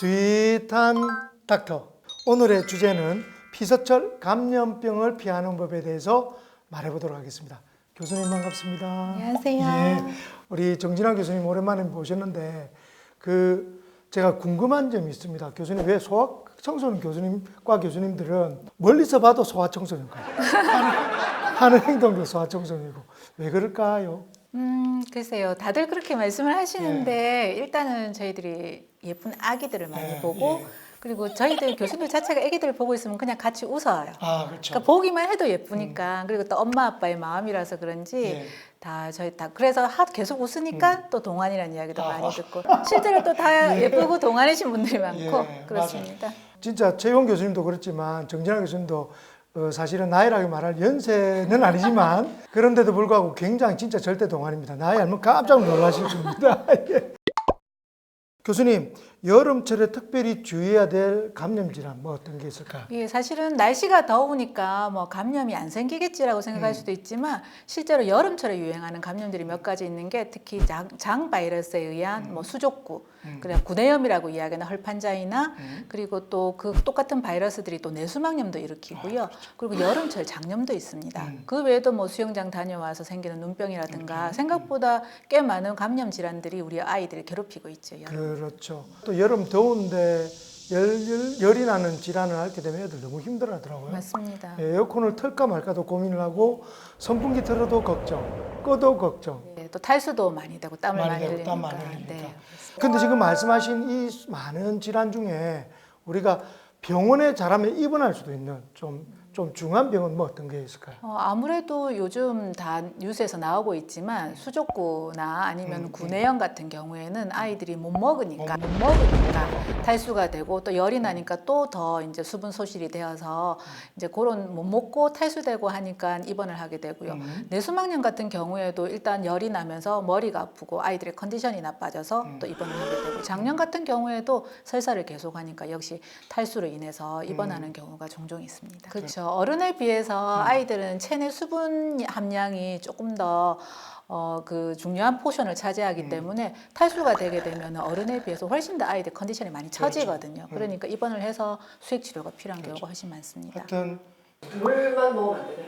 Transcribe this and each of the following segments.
스윗한 닥터. 오늘의 주제는 피서철 감염병을 피하는 법에 대해서 말해보도록 하겠습니다. 교수님 반갑습니다. 안녕하세요. 예, 우리 정진아 교수님 오랜만에 모셨는데 제가 궁금한 점이 있습니다. 교수님, 왜 소아청소년 교수님과 교수님들은 멀리서 봐도 소아청소년가요? 하는 행동도 소아청소년이고 왜 그럴까요? 글쎄요. 다들 그렇게 말씀을 하시는데 일단은 저희들이 예쁜 아기들을 많이 보고 그리고 저희들 교수님들 자체가 아기들을 보고 있으면 그냥 같이 웃어요. 아, 그렇죠. 그러니까 보기만 해도 예쁘니까 그리고 또 엄마 아빠의 마음이라서 그런지 저희 다 그래서 계속 웃으니까 또 동안이라는 이야기도 많이 듣고 실제로 또 다 예쁘고 동안이신 분들이 많고 그렇습니다. 맞아요. 진짜 최용 교수님도 그렇지만 정진아 교수님도 사실은 나이라고 말할 연세는 아니지만 그런데도 불구하고 굉장히 진짜 절대 동안입니다. 나이 알면 깜짝 놀라실 겁니다. 예. 교수님, 여름철에 특별히 주의해야 될 감염 질환 뭐 어떤 게 있을까요? 예, 사실은 날씨가 더우니까 뭐 감염이 안 생기겠지라고 생각할 수도 있지만 실제로 여름철에 유행하는 감염들이 몇 가지 있는 게 특히 장 바이러스에 의한 뭐 수족구, 그냥 구내염이라고 이야기하는 헐판자이나 그리고 또 그 똑같은 바이러스들이 또 뇌수막염도 일으키고요. 그리고 여름철 장염도 있습니다. 그 외에도 뭐 수영장 다녀와서 생기는 눈병이라든가 생각보다 꽤 많은 감염 질환들이 우리 아이들을 괴롭히고 있죠. 여름. 그렇죠. 또 여름 더운데 열이 나는 질환을 앓게 되면 애들 너무 힘들어하더라고요. 맞습니다. 에어컨을 틀까 말까도 고민을 하고 선풍기 틀어도 걱정, 꺼도 걱정. 네, 또 탈수도 많이 되고 땀을 많이 흘리니까. 땀 많이 흘리니까. 네. 근데 지금 말씀하신 이 많은 질환 중에 우리가 병원에 잘하면 입원할 수도 있는 좀 중한 병은 뭐 어떤 게 있을까요? 아무래도 요즘 다 뉴스에서 나오고 있지만 수족구나 아니면 구내염 같은 경우에는 아이들이 못 먹으니까 탈수가 되고 또 열이 나니까 또 더 이제 수분 소실이 되어서 이제 그런 못 먹고 탈수되고 하니까 입원을 하게 되고요. 뇌수막염 같은 경우에도 일단 열이 나면서 머리가 아프고 아이들의 컨디션이 나빠져서 또 입원을 하게 되고 장염 같은 경우에도 설사를 계속하니까 역시 탈수로 인해서 입원하는 경우가 종종 있습니다. 그렇죠. 어른에 비해서 아이들은 체내 수분 함량이 조금 더 그 중요한 포션을 차지하기 때문에 탈수가 되게 되면 어른에 비해서 훨씬 더 아이들 컨디션이 많이 처지거든요. 그러니까 입원을 해서 수액 치료가 필요한 경우가 훨씬 많습니다. 하여튼 물만 먹으면 안 되나요?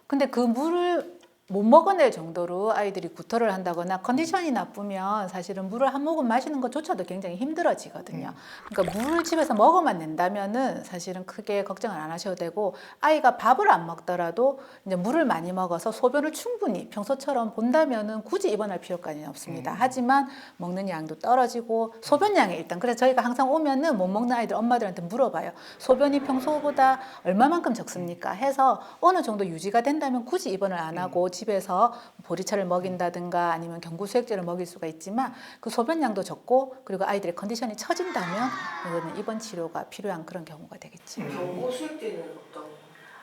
근데 그 물을 못 먹어낼 정도로 아이들이 구토를 한다거나 컨디션이 나쁘면 사실은 물을 한 모금 마시는 것조차도 굉장히 힘들어지거든요. 그러니까 물을 집에서 먹어만 낸다면은 사실은 크게 걱정을 안 하셔도 되고 아이가 밥을 안 먹더라도 이제 물을 많이 먹어서 소변을 충분히 평소처럼 본다면은 굳이 입원할 필요까지는 없습니다. 하지만 먹는 양도 떨어지고 소변량이 일단 그래서 저희가 항상 오면은 못 먹는 아이들 엄마들한테 물어봐요. 소변이 평소보다 얼마만큼 적습니까? 해서 어느 정도 유지가 된다면 굳이 입원을 안 하고 집에서 보리차를 먹인다든가 아니면 경구수액제를 먹일 수가 있지만 그 소변량도 적고 그리고 아이들의 컨디션이 처진다면 이거는 입원 치료가 필요한 그런 경우가 되겠죠. 경고 수액제는 어떤?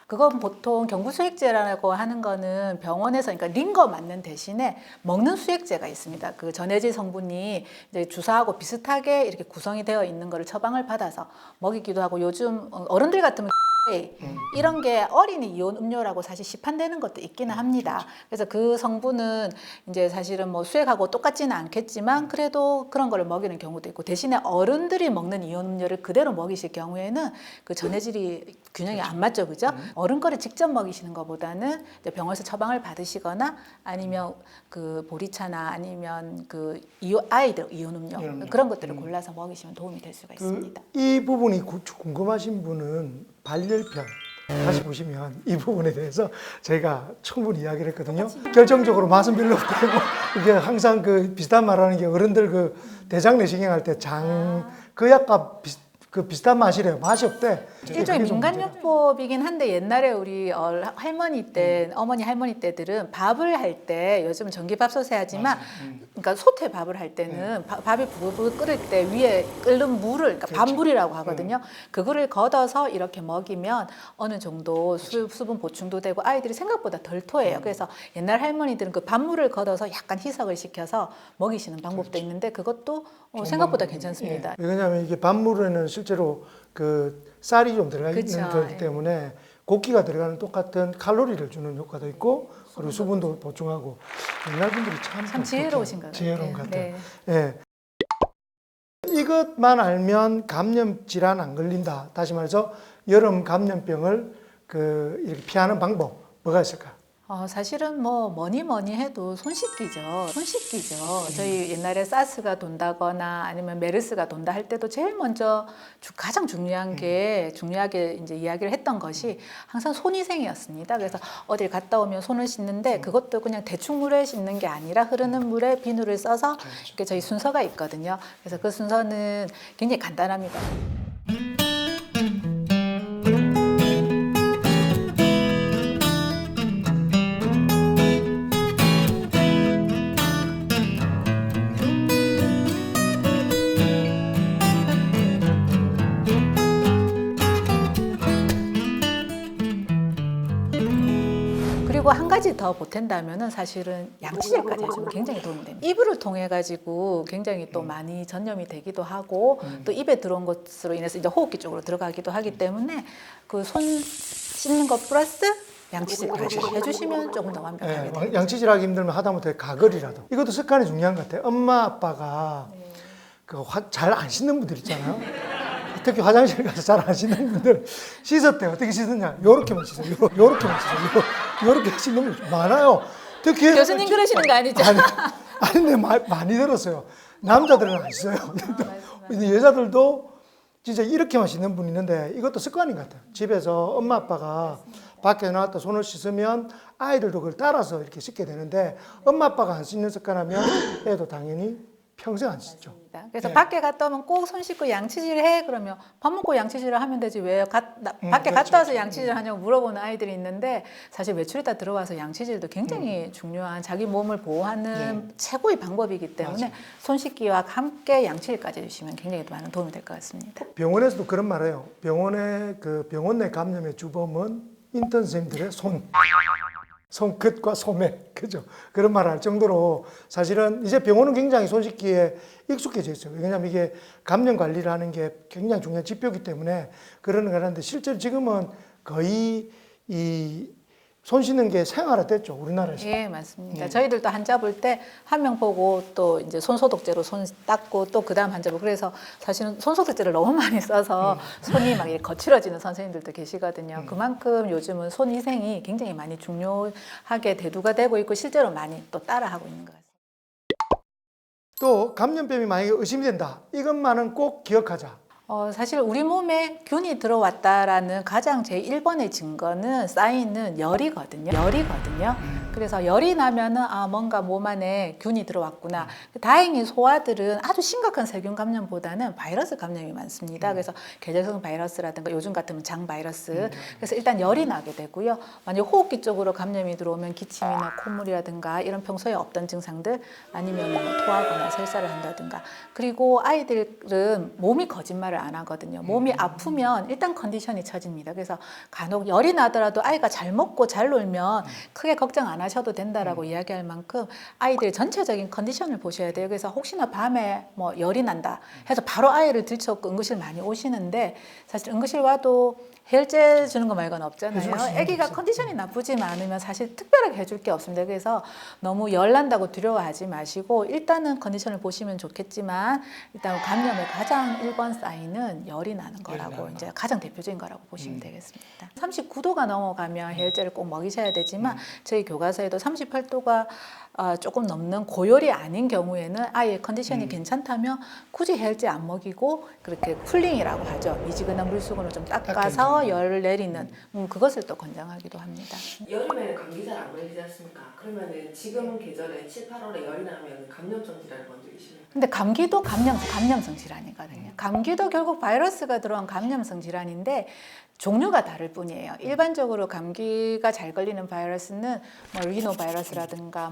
그건 보통 경구수액제라고 하는 거는 병원에서 그러니까 링거 맞는 대신에 먹는 수액제가 있습니다. 그 전해질 성분이 이제 주사하고 비슷하게 이렇게 구성이 되어 있는 거를 처방을 받아서 먹이기도 하고 요즘 어른들 같으면 이런 게 어린이 이온 음료라고 사실 시판되는 것도 있기는 합니다. 그래서 그 성분은 이제 사실은 뭐 수액하고 똑같지는 않겠지만 그래도 그런 거를 먹이는 경우도 있고 대신에 어른들이 먹는 이온 음료를 그대로 먹이실 경우에는 그 전해질이 균형이 안 맞죠, 그죠? 어른 거를 직접 먹이시는 것보다는 이제 병원에서 처방을 받으시거나 아니면 그 보리차나 아니면 그 아이들 이온 음료 그런 것들을 골라서 먹이시면 도움이 될 수가 있습니다. 이 부분이 궁금하신 분은 반려편 다시 보시면 이 부분에 대해서 저희가 충분히 이야기를 했거든요. 결정적으로 맛은 별로 없고 이게 항상 그 비슷한 말하는 게 어른들 그 대장 내시경 할 때 그 약과 비슷한 맛이래요. 맛이 없대. 일종의 민간요법이긴 한데 옛날에 우리 할머니 때, 어머니 할머니 때들은 밥을 할 때 요즘은 전기밥솥에 하지만 그러니까 솥에 밥을 할 때는 밥이 부글부글 끓을 때 위에 끓는 물을 그러니까 밥물이라고 하거든요. 그거를 걷어서 이렇게 먹이면 어느 정도 수분 보충도 되고 아이들이 생각보다 덜 토해요. 그래서 옛날 할머니들은 그 밥물을 걷어서 약간 희석을 시켜서 먹이시는 방법도 있는데 그것도 생각보다 괜찮습니다. 왜냐하면 이게 밥물에는 실제로 그 쌀이 좀 들어가 있는 거기 때문에 고기가 들어가는 똑같은 칼로리를 주는 효과도 있고 그리고 수분도 보충하고 옛날 분들이 참 지혜로우신 것 같아요. 지혜로운 것 같아요. 네. 예. 이것만 알면 감염 질환 안 걸린다. 다시 말해서 여름 감염병을 이렇게 피하는 방법 뭐가 있을까요? 사실은 뭐니 해도 손 씻기죠. 손 씻기죠. 저희 옛날에 사스가 돈다거나 아니면 메르스가 돈다 할 때도 제일 먼저 가장 중요하게 이제 이야기를 했던 것이 항상 손위생이었습니다. 그래서 어딜 갔다 오면 손을 씻는데 그것도 그냥 대충 물에 씻는 게 아니라 흐르는 물에 비누를 써서 이렇게 저희 순서가 있거든요. 그래서 그 순서는 굉장히 간단합니다. 그리고 한 가지 더 보탠다면은 사실은 양치질까지 해주면 굉장히 도움이 됩니다. 이불을 통해 가지고 굉장히 또 많이 전염이 되기도 하고 또 입에 들어온 것으로 인해서 이제 호흡기 쪽으로 들어가기도 하기 때문에 그 손 씻는 것 플러스 양치질까지 해주시면 조금 더 완벽하게 됩니다. 네, 양치질하기 힘들면 하다못해 가글이라도 이것도 습관이 중요한 것 같아요. 엄마 아빠가 잘 안 씻는 분들 있잖아요. 특히 화장실 가서 잘 안 씻는 분들 씻을 때 어떻게 씻느냐? 요렇게만 씻어요. 요렇게만 씻어요. 요렇게 씻는 분 많아요. 특히 교수님 그러시는 거 아니죠? 아니 근데 많이 들었어요. 남자들은 안 씻어요. 근데 여자들도 진짜 이렇게만 씻는 분이 있는데 이것도 습관인 것 같아요. 집에서 엄마 아빠가 밖에 나왔다 손을 씻으면 아이들도 그걸 따라서 이렇게 씻게 되는데 엄마 아빠가 안 씻는 습관하면 애도 당연히 평생 안 씻죠. 그래서 네. 밖에 갔다 오면 꼭 손 씻고 양치질 해 그러면 밥 먹고 양치질을 하면 되지 왜 밖에 그렇죠. 갔다 와서 양치질 하냐고 물어보는 아이들이 있는데 사실 외출했다 들어와서 양치질도 굉장히 중요한 자기 몸을 보호하는 최고의 방법이기 때문에 맞아요. 손 씻기와 함께 양치질까지 해주시면 굉장히 많은 도움이 될 것 같습니다. 병원에서도 그런 말을 해요. 병원 내 감염의 주범은 인턴 선생님들의 손끝과 소매, 그죠? 그런 말을 할 정도로 사실은 이제 병원은 굉장히 손 씻기에 익숙해져 있어요. 왜냐하면 이게 감염 관리를 하는 게 굉장히 중요한 지표이기 때문에 그러는 거라는데 실제로 지금은 거의 손 씻는 게 생활화됐죠, 우리나라에서. 예, 맞습니다. 저희들도 환자 볼 때 한 명 보고 또 이제 손소독제로 손 닦고 또 그다음 환자 보고 그래서 사실은 손소독제를 너무 많이 써서 손이 막 이렇게 거칠어지는 선생님들도 계시거든요. 그만큼 요즘은 손위생이 굉장히 많이 중요하게 대두가 되고 있고 실제로 많이 또 따라하고 있는 것 같습니다. 또 감염병이 만약에 의심이 된다. 이것만은 꼭 기억하자. 사실 우리 몸에 균이 들어왔다라는 가장 제1번의 증거는 사인은 열이거든요. 그래서 열이 나면은 뭔가 몸 안에 균이 들어왔구나. 다행히 소아들은 아주 심각한 세균 감염보다는 바이러스 감염이 많습니다. 그래서 계절성 바이러스라든가 요즘 같으면 장 바이러스. 그래서 일단 열이 나게 되고요. 만약 호흡기 쪽으로 감염이 들어오면 기침이나 콧물이라든가 이런 평소에 없던 증상들 아니면 토하거나 설사를 한다든가. 그리고 아이들은 몸이 거짓말을 안 하거든요. 몸이 아프면 일단 컨디션이 처집니다. 그래서 간혹 열이 나더라도 아이가 잘 먹고 잘 놀면 크게 걱정 안 하셔도 된다라고 이야기할 만큼 아이들 전체적인 컨디션을 보셔야 돼요. 그래서 혹시나 밤에 열이 난다 해서 바로 아이를 들쳐업고 응급실 많이 오시는데 사실 응급실 와도 해열제 주는 거 말고는 없잖아요. 아기가 컨디션이 나쁘지만 않으면 사실 특별하게 해줄 게 없습니다. 그래서 너무 열 난다고 두려워하지 마시고 일단은 컨디션을 보시면 좋겠지만 일단 감염의 가장 1번 사인은 열이 나는 거라고 이제 가장 대표적인 거라고 보시면 되겠습니다. 39도가 넘어가면 해열제를 꼭 먹이셔야 되지만 저희 교과서에도 38도가 조금 넘는 고열이 아닌 경우에는 아이의 컨디션이 괜찮다면 굳이 해열제 안 먹이고 그렇게 쿨링이라고 하죠. 미지근한 물수건으로 좀 닦아서 열을 내리는 그것을 또 권장하기도 합니다. 여름에는 감기 잘 안 걸리지 않습니까? 그러면은 지금 계절에 7, 8월에 열이 나면 감염성 질환을 먼저 의심해요. 근데 감기도 감염성 질환이거든요. 감기도 결국 바이러스가 들어온 감염성 질환인데 종류가 다를 뿐이에요. 일반적으로 감기가 잘 걸리는 바이러스는 리노바이러스라든가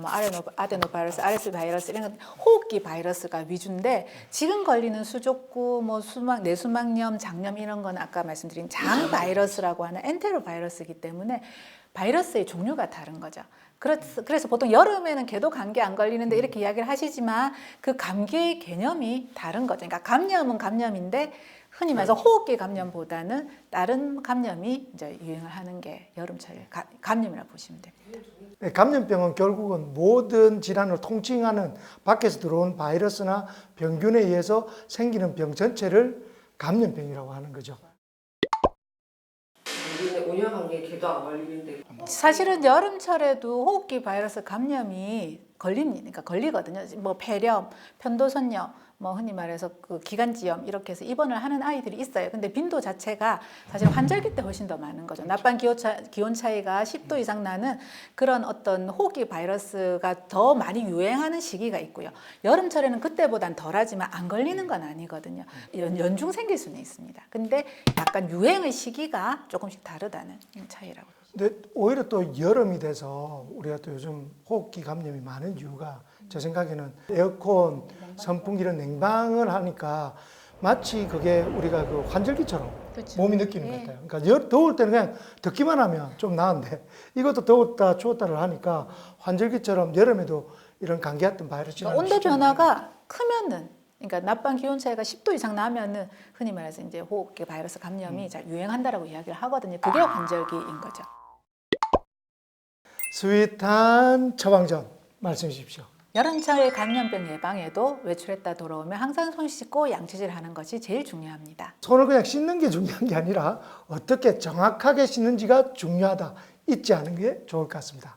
아데노바이러스, RS 바이러스 이런 호흡기 바이러스가 위주인데 지금 걸리는 수족구, 내수막염, 장염 이런 건 아까 말씀드린 장 바이러스라고 하는 엔테로 바이러스이기 때문에 바이러스의 종류가 다른 거죠. 그래서 보통 여름에는 걔도 감기 안 걸리는데 이렇게 이야기를 하시지만 그 감기의 개념이 다른 거죠. 그러니까 감염은 감염인데 흔히 말해서 호흡기 감염보다는 다른 감염이 이제 유행을 하는 게 여름철 감염이라고 보시면 됩니다. 네, 감염병은 결국은 모든 질환을 통칭하는 밖에서 들어온 바이러스나 병균에 의해서 생기는 병 전체를 감염병이라고 하는 거죠. 우리는 5년 관계 개도 안 걸리는데 사실은 여름철에도 호흡기 바이러스 감염이 그러니까 걸리거든요. 뭐 폐렴, 편도선염, 뭐 흔히 말해서 그 기관지염 이렇게 해서 입원을 하는 아이들이 있어요. 근데 빈도 자체가 사실 환절기 때 훨씬 더 많은 거죠. 낮밤 기온 차이가 10도 이상 나는 그런 어떤 호흡기 바이러스가 더 많이 유행하는 시기가 있고요. 여름철에는 그때보단 덜하지만 안 걸리는 건 아니거든요. 연중 생길 수는 있습니다. 근데 약간 유행의 시기가 조금씩 다르다는 차이라고. 근데 오히려 또 여름이 돼서 우리가 또 요즘 호흡기 감염이 많은 이유가 제 생각에는 에어컨, 선풍기 이런 냉방을 하니까 마치 그게 우리가 그 환절기처럼 그렇죠. 몸이 느끼는 예. 것 같아요. 그러니까 더울 때는 그냥 듣기만 하면 좀 나은데 이것도 더웠다 추웠다를 하니까 환절기처럼 여름에도 이런 감기 같은 바이러스 질환이 온도 변화가 크면은 그러니까 낮밤 기온 차이가 10도 이상 나면은 흔히 말해서 이제 호흡기 바이러스 감염이 잘 유행한다라고 이야기를 하거든요. 그게 환절기인 거죠. 스윗한 처방전 말씀해 주십시오. 여름철 감염병 예방에도 외출했다 돌아오면 항상 손 씻고 양치질 하는 것이 제일 중요합니다. 손을 그냥 씻는 게 중요한 게 아니라 어떻게 정확하게 씻는지가 중요하다. 잊지 않은 게 좋을 것 같습니다.